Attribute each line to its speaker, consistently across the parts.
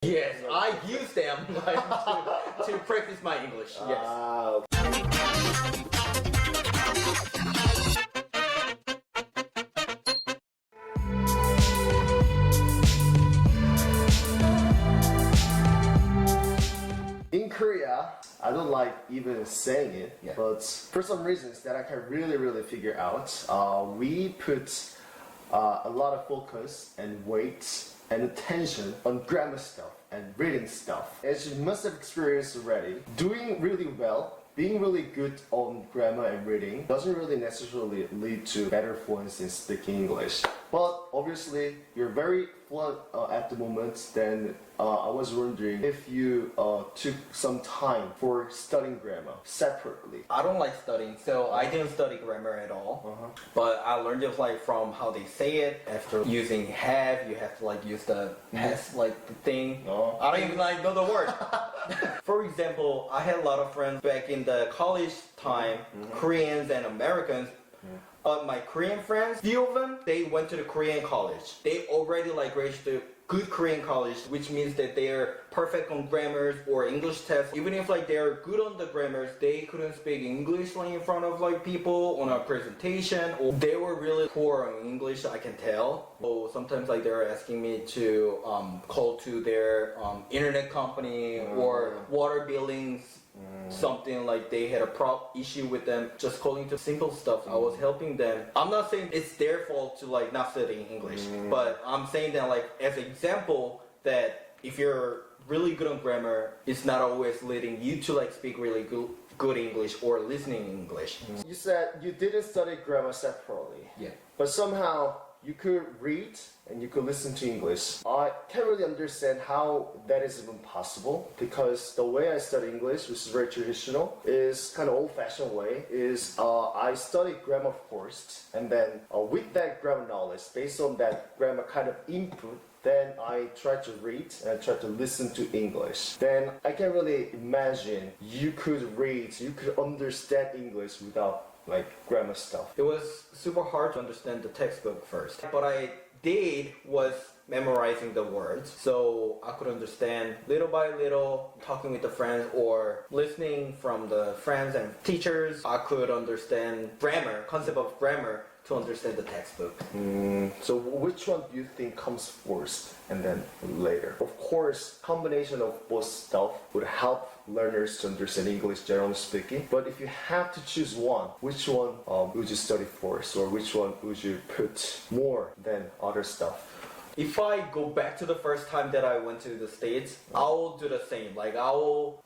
Speaker 1: Yes, I use them like, to practice my English. Yes.
Speaker 2: In Korea, I don't like even saying it,
Speaker 1: Yeah.
Speaker 2: but for some reasons that I can really figure out, we put a lot of focus and weight and attention on grammar stuff and reading stuff. As you must have experienced already, doing really well, being really good on grammar and reading doesn't really necessarily lead to better fluency in speaking English. But obviously, you're very fluent at the moment, then I was wondering if you took some time for studying grammar separately.
Speaker 1: I don't like studying, so I didn't study grammar at all. But I learned it like from how they say it. After using have, you have to like use the past like the thing. I don't even like know the word. For example, I had a lot of friends back in the college time, Koreans and Americans. My Korean friends, few of them, they went to the Korean college. They already like reached the good Korean college, which means that they're perfect on grammars or English tests. Even if like they're good on the grammars, they couldn't speak English like in front of like people on a presentation, or they were really poor on English, I can tell. So sometimes like they're asking me to call to their internet company or water billings. Something like they had a issue with them, just calling to simple stuff. I was helping them. I'm not saying it's their fault to like not studying English, but I'm saying that like as an example that if you're really good on grammar, it's not always leading you to like speak really good English or listening English.
Speaker 2: You said you didn't study grammar separately.
Speaker 1: Yeah.
Speaker 2: But somehow you could read and you could listen to English. I can't really understand how that is even possible, because the way I study English, which is very traditional, is kind of old-fashioned way, is I study grammar first, and then with that grammar knowledge, based on that grammar kind of input, then I try to read and I try to listen to English. Then I can really imagine you could read, you could understand English without like grammar stuff.
Speaker 1: It was super hard to understand the textbook first. What I did was memorizing the words, so I could understand little by little, talking with the friends or listening from the friends and teachers. I could understand grammar, concept of grammar, to understand the textbook.
Speaker 2: So which one do you think comes first and then later? Of course, combination of both stuff would help learners to understand English generally speaking. But if you have to choose one, which one would you study first, or which one would you put more than other stuff?
Speaker 1: If I go back to the first time that I went to the States, I will do the same. Like I will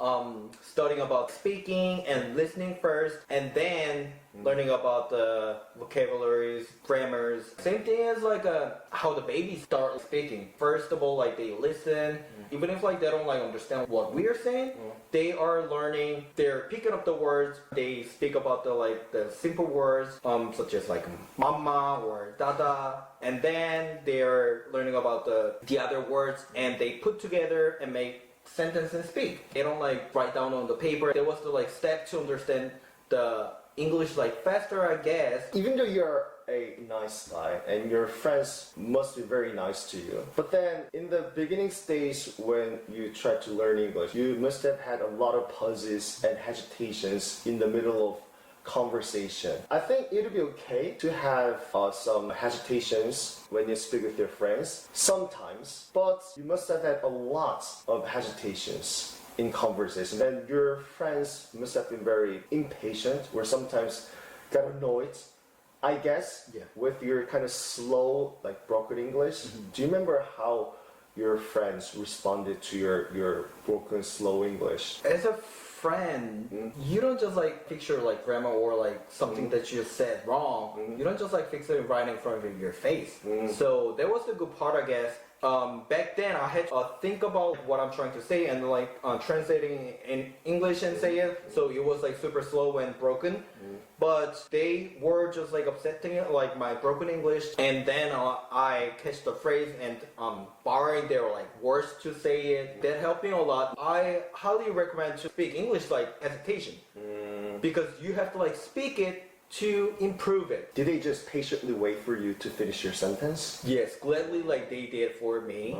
Speaker 1: studying about speaking and listening first, and then learning about the vocabularies, grammars. Same thing as like how the babies start speaking. First of all, like they listen, even if like they don't like understand what we are saying, they are learning. They're picking up the words. They speak about the like the simple words, such as like mama or dada, and then they're learning about the other words, and they put together and make sentence and speak. They don't like write down on the paper. There was the like step to understand the English like faster, I guess.
Speaker 2: Even though you're a nice guy and your friends must be very nice to you, but then in the beginning stage when you try to learn English, you must have had a lot of pauses and hesitations in the middle of conversation. I think it would be okay to have some hesitations when you speak with your friends sometimes, but you must have had a lot of hesitations in conversation, and your friends must have been very impatient or sometimes got annoyed, I guess, with your kind of slow, like broken English. Do you remember how your friends responded to your broken, slow English?
Speaker 1: As a friend, you don't just like picture like grammar or like something that you said wrong. You don't just like fix it right in front of your face. So that was the good part, I guess. Back then I had to think about what I'm trying to say and like translating in English and say it, so it was like super slow and broken. But they were just like upsetting it, like my broken English, and then I catch the phrase and borrowing their like words to say it. That helped me a lot. I highly recommend to speak English like hesitation, because you have to like speak it to improve it.
Speaker 2: Did they just patiently wait for you to finish your sentence?
Speaker 1: Yes, gladly like they did for me.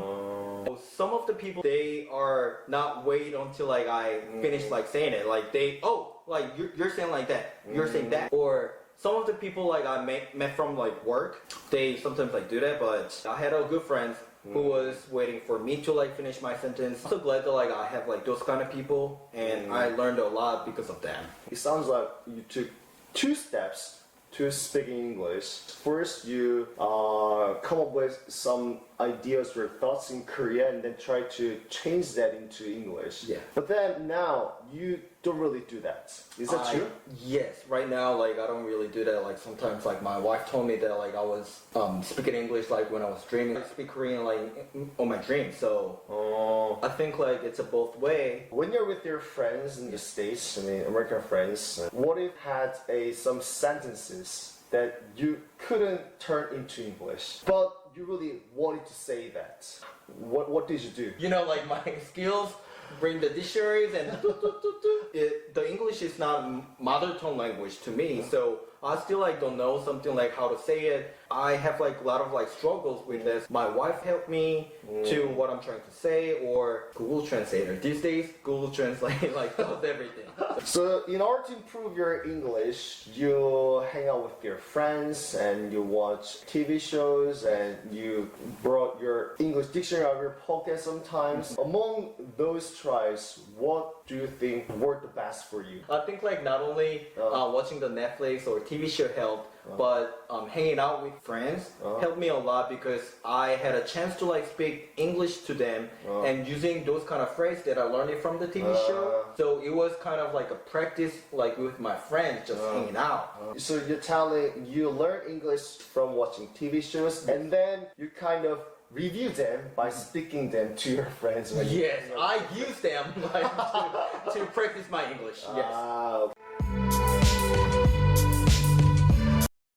Speaker 1: Some of the people, they are not wait until like I finish like saying it. Like they, oh, like you're saying like that, you're saying that. Or some of the people like I met from like work, they sometimes like do that, but I had a good friend who was waiting for me to like finish my sentence. I'm so glad that like I have like those kind of people, and I learned a lot because of them.
Speaker 2: It sounds like you took 2 steps to speaking English. First, you come up with some ideas or thoughts in Korean and then try to change that into English.
Speaker 1: Yeah.
Speaker 2: But then now you don't really do that. Is that true?
Speaker 1: Yes. Right now, like I don't really do that. Like sometimes, like my wife told me that like I was speaking English like when I was dreaming. I speak Korean like on my dreams. So I think like it's a both way.
Speaker 2: When you're with your friends in the States, I mean American friends, what if had some sentences that you couldn't turn into English, but you really wanted to say that? What did you do?
Speaker 1: You know, like my skills, bring the dictionaries and the English is not mother tongue language to me, so I still like don't know something like how to say it. I have like a lot of like struggles with this. My wife helped me to what I'm trying to say, or Google Translator. These days, Google Translate like does everything.
Speaker 2: So in order to improve your English, you hang out with your friends and you watch TV shows and you brought your English dictionary out of your pocket sometimes. Among those tries, what do you think worked the best for you?
Speaker 1: I think like not only watching the Netflix or TV show helped, but hanging out with friends helped me a lot because I had a chance to like speak English to them and using those kind of phrases that I learned it from the TV show. So it was kind of like a practice like with my friends just hanging out.
Speaker 2: So you're telling you learn English from watching TV shows and then you kind of review them by speaking them to your friends.
Speaker 1: Yes, I use them like to practice my English. Yes.